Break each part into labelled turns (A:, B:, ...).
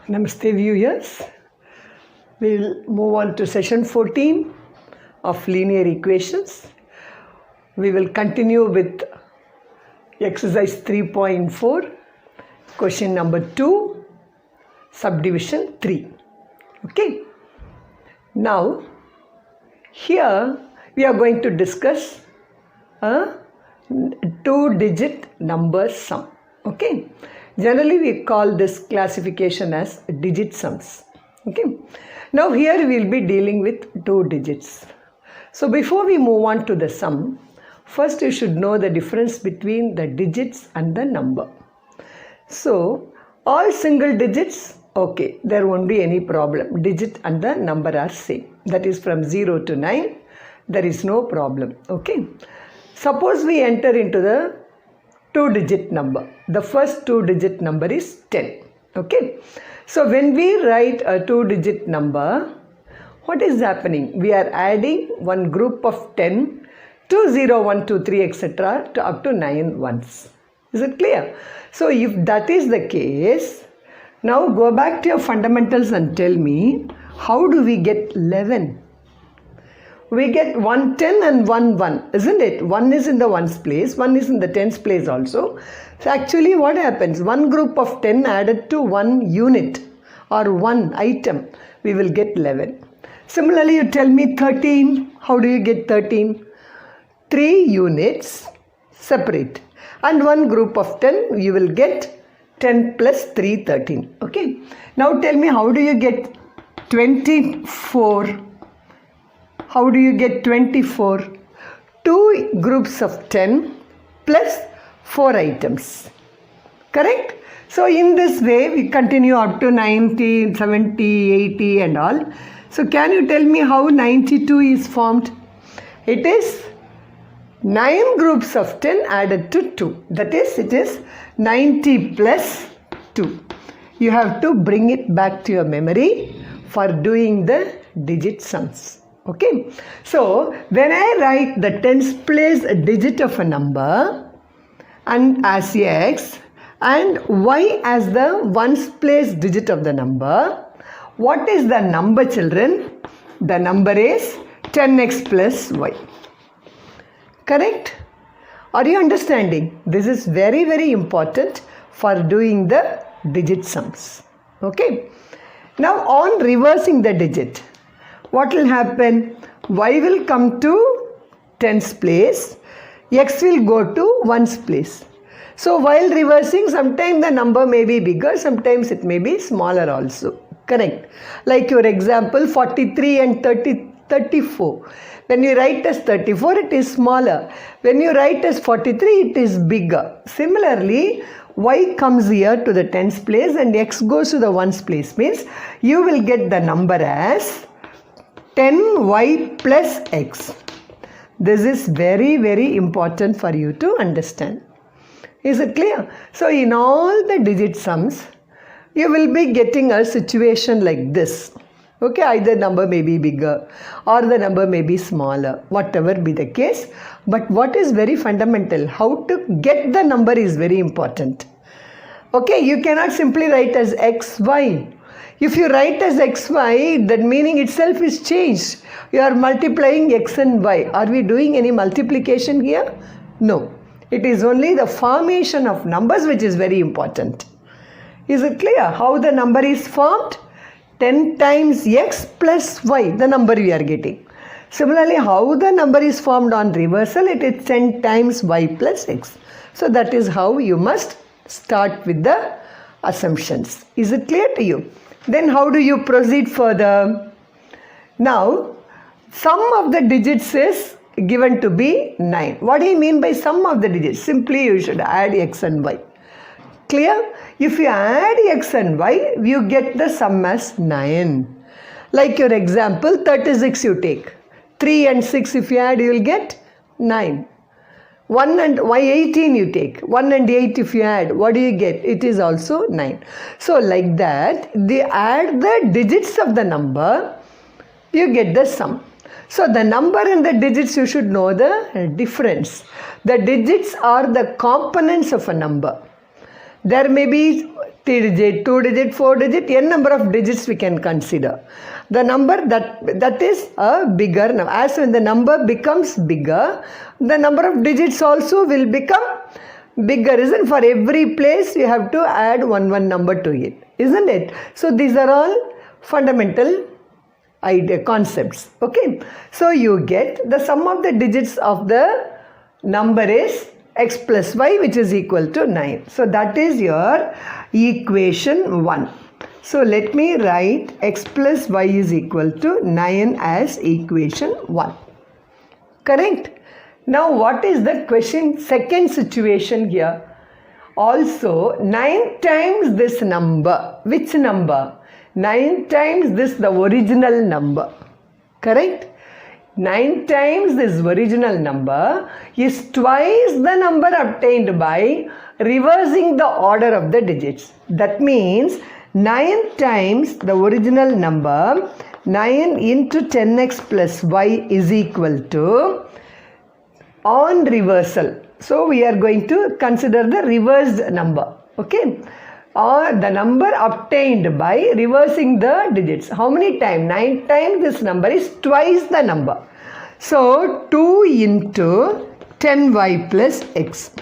A: Namaste viewers. We'll move on to session 14 of linear equations. We will continue with exercise 3.4, question number 2, subdivision 3. Okay. Now, here we are going to discuss a two-digit number sum. Okay. Generally, we call this classification as digit sums. Okay. Now, here we will be dealing with two digits. So, before we move on to the sum, first you should know the difference between the digits and the number. So, all single digits, okay, there won't be any problem. Digit and the number are same. That is from 0 to 9, there is no problem. Okay. Suppose we enter into the two-digit number. The first two-digit number is 10. Okay. So, when we write a two-digit number, what is happening? We are adding one group of 10 to 0, 1, 2, 3, etc. to up to 9 ones. Is it clear? So, if that is the case, now go back to your fundamentals and tell me, how do we get 11? We get 1 10 and 1 1, isn't it? 1 is in the ones place, 1 is in the tens place also. So actually what happens? One group of 10 added to one unit or one item, we will get 11. Similarly, you tell me 13. How do you get 13? 3 units separate. And one group of 10, you will get 10 plus 3, 13. Okay. Now tell me, how do you get 24? How do you get 24? 2 groups of 10 plus 4 items. Correct? So, in this way, we continue up to 90, 70, 80 and all. So, can you tell me how 92 is formed? It is 9 groups of 10 added to 2. That is, it is 90 plus 2. You have to bring it back to your memory for doing the digit sums. Okay, so when I write the tens place digit of a number and as x and y as the ones place digit of the number, what is the number, children? The number is 10x plus y. Correct? Are you understanding? This is very, very important for doing the digit sums. Okay. Now on reversing the digit, what will happen? Y will come to tens place, x will go to ones place. So while reversing, sometimes the number may be bigger, sometimes it may be smaller also. Correct? Like your example 43 and 34. When you write as 34, it is smaller. When you write as 43, it is bigger. Similarly, y comes here to the tens place and x goes to the ones place, means you will get the number as 10y plus x. This is very, very important for you to understand. Is it clear? So, in all the digit sums, you will be getting a situation like this. Okay, either number may be bigger or the number may be smaller, whatever be the case. But what is very fundamental, how to get the number is very important. Okay, you cannot simply write as xy. If you write as xy, that meaning itself is changed. You are multiplying x and y. Are we doing any multiplication here? No. It is only the formation of numbers which is very important. Is it clear? How the number is formed? 10 times x plus y, the number we are getting. Similarly, how the number is formed on reversal? It is 10 times y plus x. So that is how you must start with the assumptions. Is it clear to you? Then how do you proceed further? Now, sum of the digits is given to be 9. What do you mean by sum of the digits? Simply you should add x and y. Clear? If you add x and y, you get the sum as 9. Like your example, 36 you take. 3 and 6 if you add, you will get 9. 1 and 18 you take. 1 and 8 if you add, what do you get? It is also 9. So like that, they add the digits of the number, you get the sum. So the number and the digits, you should know the difference. The digits are the components of a number. There may be 3-digit, 2-digit, 4-digit, n number of digits we can consider. The number that is a bigger number. As when the number becomes bigger, the number of digits also will become bigger, isn't it? For every place you have to add one number to it, isn't it? So these are all fundamental concepts. Okay, so you get the sum of the digits of the number is x plus y, which is equal to 9. So that is your equation 1. So let me write x plus y is equal to 9 as equation 1. Correct? Now what is the second situation here? Also 9 times this number. Which number? 9 times this, the original number. Correct? 9 times this original number is twice the number obtained by reversing the order of the digits. That means 9 times the original number, 9 into 10x plus y is equal to, on reversal. So we are going to consider the reversed number. Okay. Or the number obtained by reversing the digits. How many times? 9 times this number is twice the number. So 2 into 10y plus x.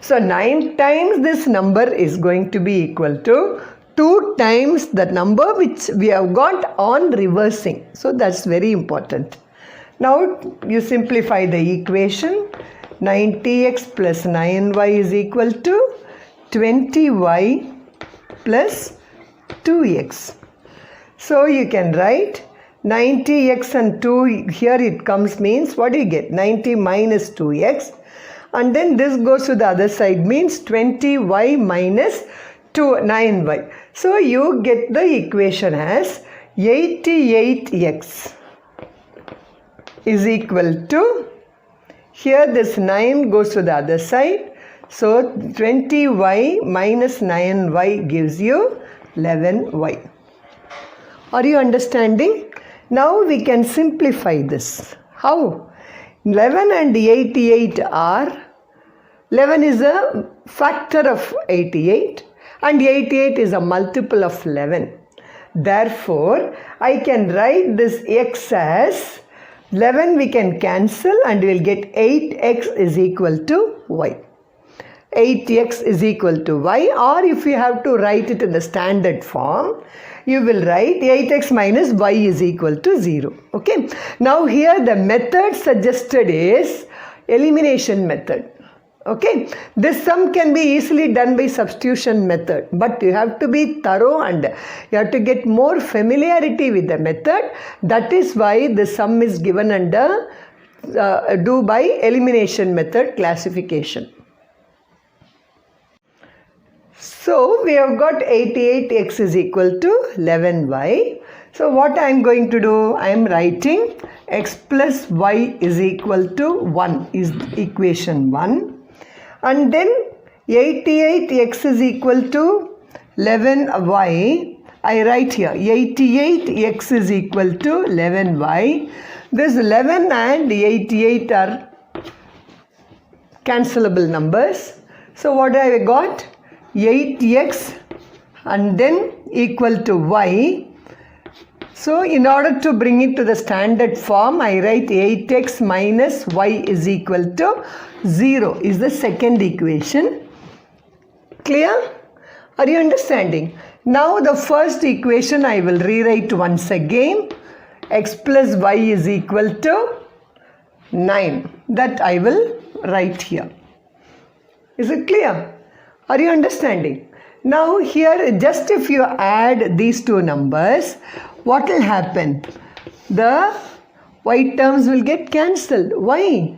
A: So 9 times this number is going to be equal to 2 times the number which we have got on reversing. So that's very important. Now you simplify the equation. 90x plus 9y is equal to 20y plus 2x. So you can write 90x and 2, here it comes means what do you get? 90 minus 2x, and then this goes to the other side means 20y minus 9y. So you get the equation as 88x is equal to, here this 9 goes to the other side. So 20y minus 9y gives you 11y. Are you understanding? Now we can simplify this. How? 11 and 88 are, 11 is a factor of 88 and 88 is a multiple of 11. Therefore, I can write this x as 11 we can cancel and we will get 8x is equal to y. 8x is equal to y, or if you have to write it in the standard form, you will write 8x minus y is equal to 0. Okay. Now here the method suggested is elimination method. Okay. This sum can be easily done by substitution method, but you have to be thorough and you have to get more familiarity with the method. That is why the sum is given under do by elimination method classification. So we have got 88x is equal to 11y. So what I am going to do, I am writing x plus y is equal to 1 is equation 1. And then 88x is equal to 11y. I write here 88x is equal to 11y. This 11 and 88 are cancelable numbers. So what I got? 8x and then equal to y. So in order to bring it to the standard form, I write 8x minus y is equal to 0 is the second equation. Clear? Are you understanding? Now the first equation I will rewrite once again. X plus y is equal to 9. That I will write here. Is it clear? Are you understanding? Now here just if you add these two numbers, what will happen? The y terms will get cancelled. Why?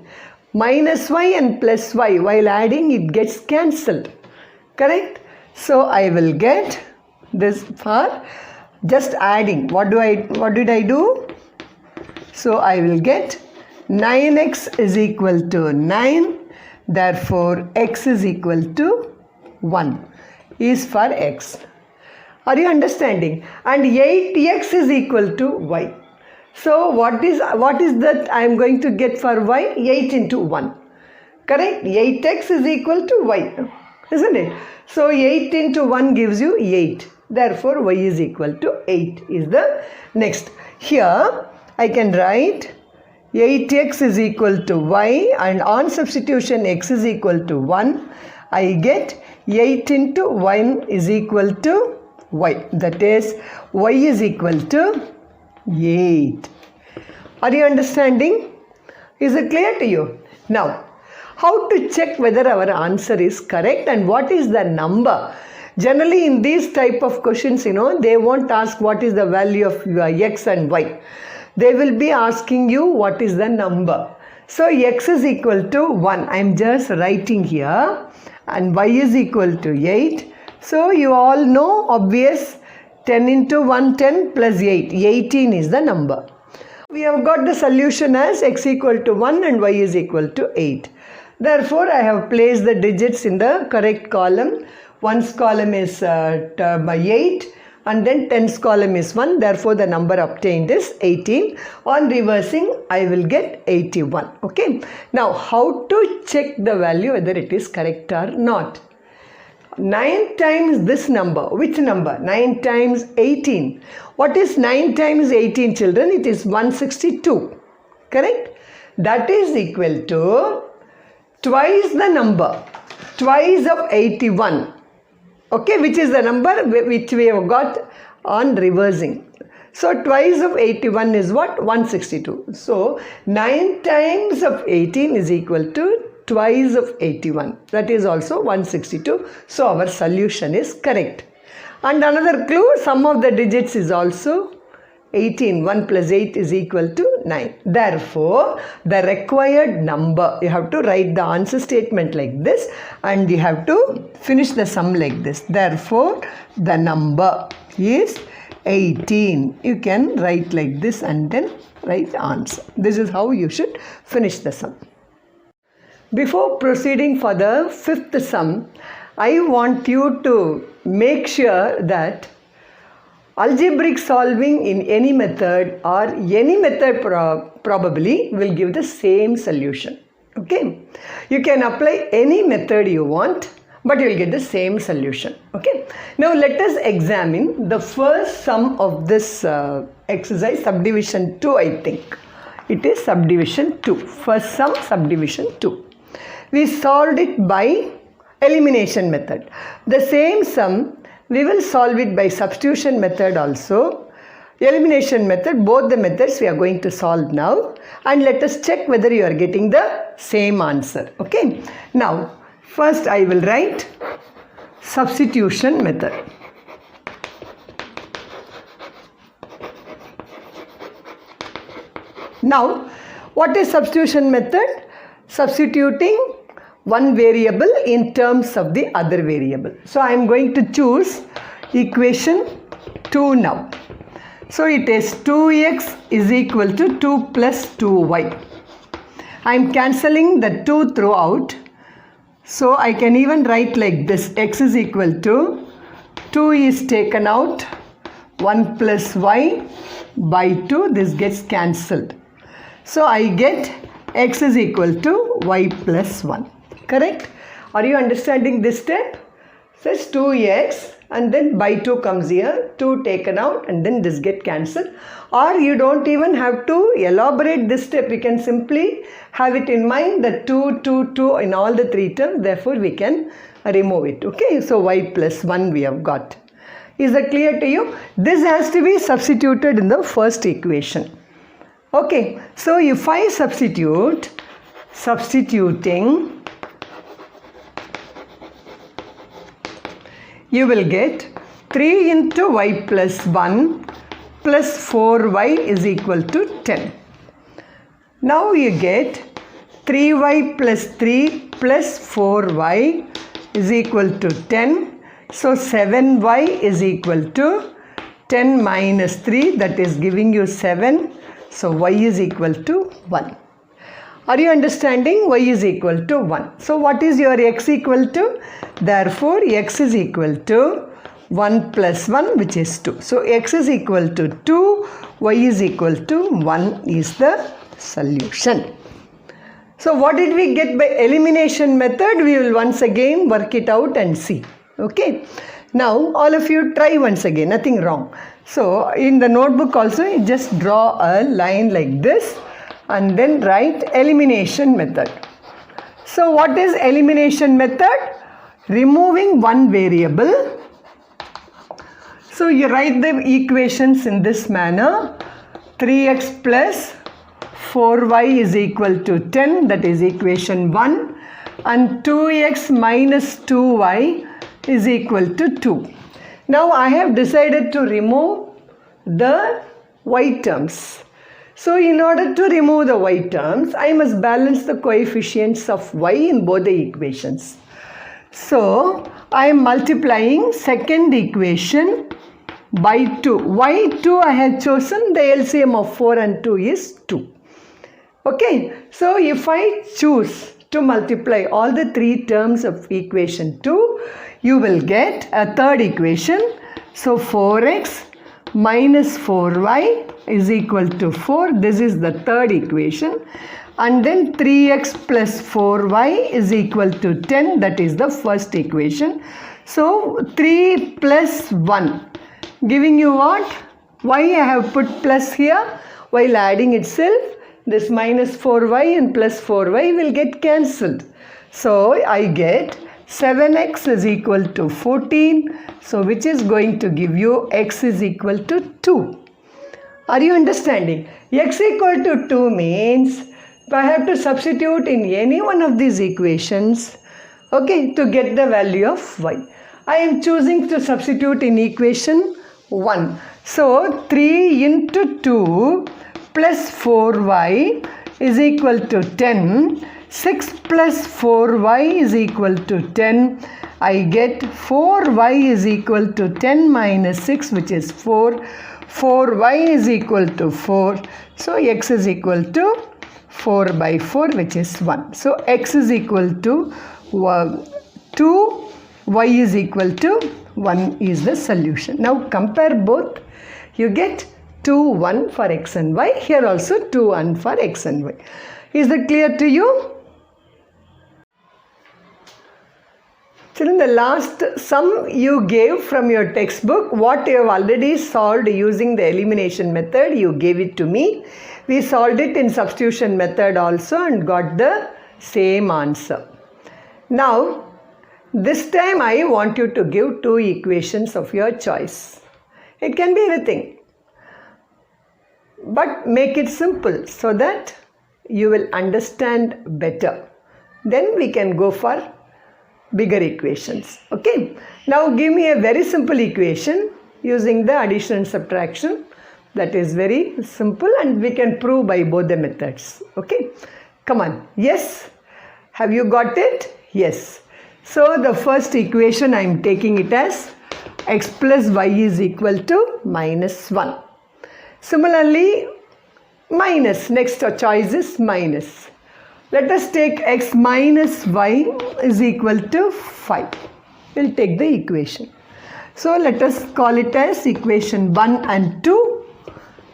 A: Minus y and plus y, while adding it gets cancelled. Correct? So I will get this for just adding. What did I do? So I will get 9x is equal to 9. Therefore x is equal to 1 is for x. Are you understanding? And 8x is equal to y. So what is that I am going to get for y? 8 into 1. Correct? 8x is equal to y. isn't it? So 8 into 1 gives you 8. Therefore, y is equal to 8 is the next. Here, I can write 8x is equal to y, and on substitution x is equal to 1. I get 8 into 1 is equal to y. That is, y is equal to 8. Are you understanding? Is it clear to you? Now, how to check whether our answer is correct and what is the number? Generally, in these type of questions, they won't ask what is the value of x and y. They will be asking you what is the number. So, x is equal to 1. I am just writing here, and y is equal to 8. So, you all know obvious, 10 into 1, 10 plus 8. 18 is the number. We have got the solution as x equal to 1 and y is equal to 8. Therefore, I have placed the digits in the correct column. 1's column is 8 and then 10's column is 1. Therefore, the number obtained is 18. On reversing, I will get 81. Okay. Now, how to check the value whether it is correct or not? 9 times this number. Which number? 9 times 18. What is 9 times 18, children? It is 162. Correct? That is equal to twice the number. Twice of 81. Okay, which is the number which we have got on reversing. So, twice of 81 is what? 162. So, 9 times of 18 is equal to twice of 81. That is also 162. So, our solution is correct. And another clue, sum of the digits is also 18. 1 plus 8 is equal to 9. Therefore, the required number, you have to write the answer statement like this and you have to finish the sum like this. Therefore, the number is 18. You can write like this and then write the answer. This is how you should finish the sum. Before proceeding for the fifth sum, I want you to make sure that algebraic solving in any method or any method probably will give the same solution. Okay. You can apply any method you want, but you will get the same solution. Okay. Now let us examine the first sum of this exercise, subdivision 2, I think. It is subdivision 2. First sum, subdivision 2. We solved it by elimination method. The same sum, we will solve it by substitution method also. Elimination method, both the methods we are going to solve now. And let us check whether you are getting the same answer. Okay. Now, first I will write substitution method. Now, what is substitution method? Substituting one variable in terms of the other variable. So, I am going to choose equation 2 now. So, it is 2x is equal to 2 plus 2y. I am cancelling the 2 throughout. So, I can even write like this, x is equal to 2 is taken out, 1 plus y by 2, this gets cancelled. So, I get x is equal to y plus 1. Correct? Are you understanding this step? Says 2x and then by 2 comes here, 2 taken out and then this get cancelled. Or you don't even have to elaborate this step. We can simply have it in mind that 2, 2, 2 in all the 3 terms. Therefore, we can remove it. Okay, so y plus 1 we have got. Is that clear to you? This has to be substituted in the first equation. Okay, so if I substituting, you will get 3 into y plus 1 plus 4y is equal to 10. Now you get 3y plus 3 plus 4y is equal to 10. So 7y is equal to 10 minus 3, that is giving you 7. So y is equal to 1. Are you understanding? Y is equal to 1. So what is your x equal to? Therefore, x is equal to 1 plus 1, which is 2. So x is equal to 2, y is equal to 1 is the solution. So what did we get by elimination method? We will once again work it out and see. Okay. Now all of you try once again, nothing wrong. So in the notebook also you just draw a line like this and then write elimination method. So what is elimination method? Removing one variable. So you write the equations in this manner. 3x plus 4y is equal to 10, that is equation 1, and 2x minus 2y is equal to 2. Now I have decided to remove the y terms. So in order to remove the y terms, I must balance the coefficients of y in both the equations. So I am multiplying second equation by 2. Why 2 I have chosen? The LCM of 4 and 2 is 2. Okay, so if I choose to multiply all the three terms of equation 2, you will get a third equation. So 4x minus 4y is equal to 4. This is the third equation. And then 3x plus 4y is equal to 10. That is the first equation. So 3 plus 1 giving you what? Why I have put plus here? While adding itself, this minus 4y and plus 4y will get cancelled. So I get 7x is equal to 14. So which is going to give you x is equal to 2. Are you understanding? X equal to 2 means I have to substitute in any one of these equations, okay, to get the value of y. I am choosing to substitute in equation 1. So 3 into 2 plus 4y is equal to 10. 6 plus 4y is equal to 10. I get 4y is equal to 10 minus 6, which is 4. 4y is equal to 4. So x is equal to 4 by 4, which is 1. So x is equal to 2, y is equal to 1 is the solution. Now compare both. You get 2, 1 for x and y. Here also 2, 1 for x and y. Is that clear to you? So in the last sum you gave from your textbook, what you have already solved using the elimination method, you gave it to me. We solved it in substitution method also and got the same answer. Now, this time I want you to give two equations of your choice. It can be anything. But make it simple so that you will understand better. Then we can go for bigger equations. Okay. Now give me a very simple equation using the addition and subtraction. That is very simple and we can prove by both the methods. Okay. Come on. Yes. Have you got it? Yes. So the first equation I am taking it as x plus y is equal to minus 1. Similarly, minus. Next choice is minus. Let us take x minus y is equal to 5. We will take the equation. So let us call it as equation 1 and 2.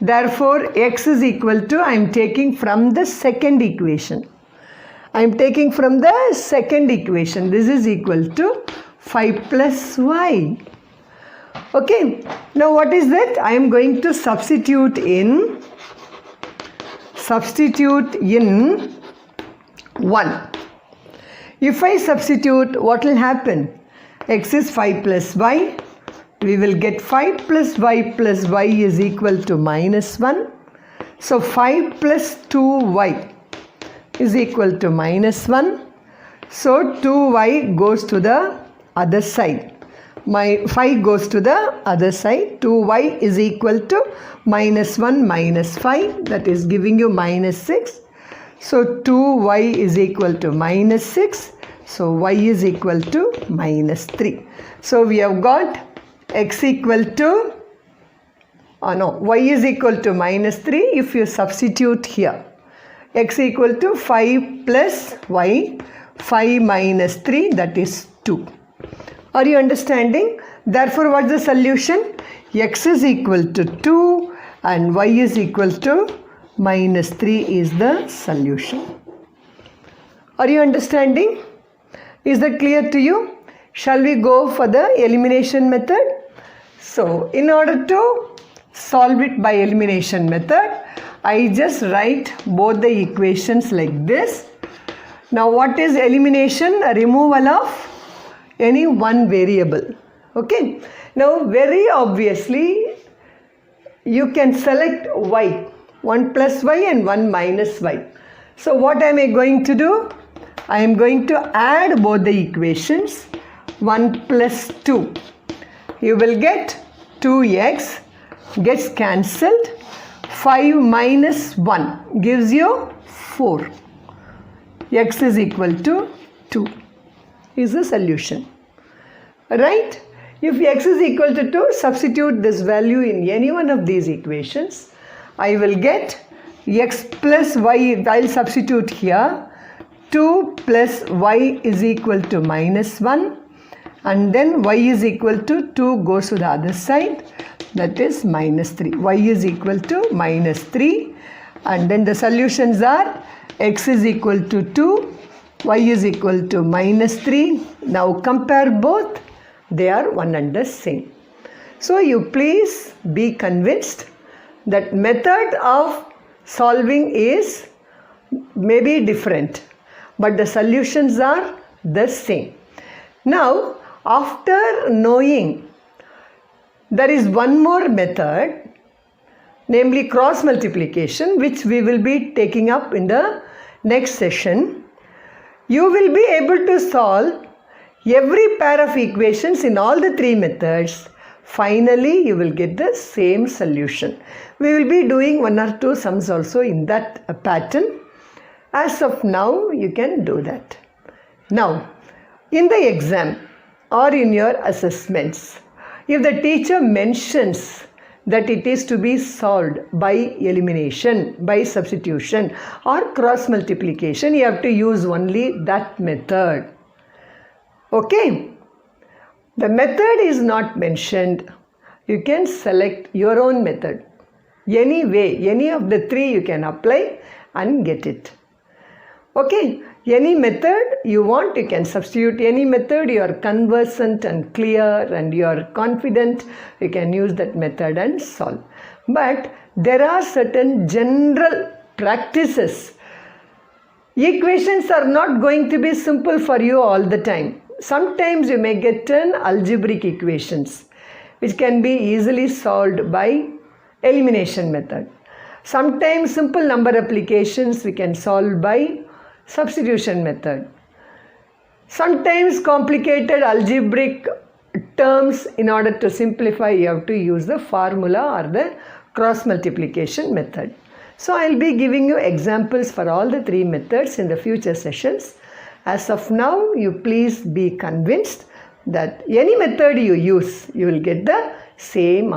A: Therefore, x is equal to, I am taking from the second equation. I am taking from the second equation. This is equal to 5 plus y. Okay. Now what is that? I am going to substitute in 1. If I substitute, what will happen? X is 5 plus y. We will get 5 plus y is equal to minus 1. So 5 plus 2y is equal to minus 1. So 2y goes to the other side. My 5 goes to the other side. 2y is equal to minus 1 minus 5. That is giving you minus 6. So 2y is equal to minus 6. So y is equal to minus 3. So we have got x equal to, y is equal to minus 3 if you substitute here. X equal to 5 plus y, 5 minus 3, that is 2. Are you understanding? Therefore, what is the solution? X is equal to 2 and y is equal to minus 3 is the solution. Are you understanding? Is that clear to you? Shall we go for the elimination method? So, in order to solve it by elimination method, I just write both the equations like this. Now, what is elimination? A removal of any one variable. Okay. Now, very obviously, you can select y, 1 plus y and 1 minus y. So, what am I going to do? I am going to add both the equations, 1 plus 2. You will get 2x gets cancelled. 5 minus 1 gives you 4. X is equal to 2 is the solution. Right? If x is equal to 2, substitute this value in any one of these equations. I will get x plus y, I will substitute here. 2 plus y is equal to minus 1, and then y is equal to 2 goes to the other side, that is minus 3. Y is equal to minus 3, and then the solutions are x is equal to 2, y is equal to minus 3. Now compare both, they are one and the same. So you please be convinced that method of solving is maybe different, but the solutions are the same. Now, after knowing there is one more method, namely cross multiplication, which we will be taking up in the next session, you will be able to solve every pair of equations in all the three methods. Finally, you will get the same solution. We will be doing 1 or 2 sums also in that pattern. As of now, you can do that. Now, in the exam or in your assessments, if the teacher mentions that it is to be solved by elimination, by substitution or cross multiplication, you have to use only that method. Okay? The method is not mentioned. You can select your own method. Any way, any of the three you can apply and get it. Okay, any method you want, you can substitute any method. You are conversant and clear and you are confident, you can use that method and solve. But there are certain general practices. Equations are not going to be simple for you all the time. Sometimes you may get an algebraic equations which can be easily solved by elimination method. Sometimes simple number applications we can solve by substitution method. Sometimes complicated algebraic terms, in order to simplify, you have to use the formula or the cross multiplication method. So I will be giving you examples for all the three methods in the future sessions. As of now, you please be convinced that any method you use, you will get the same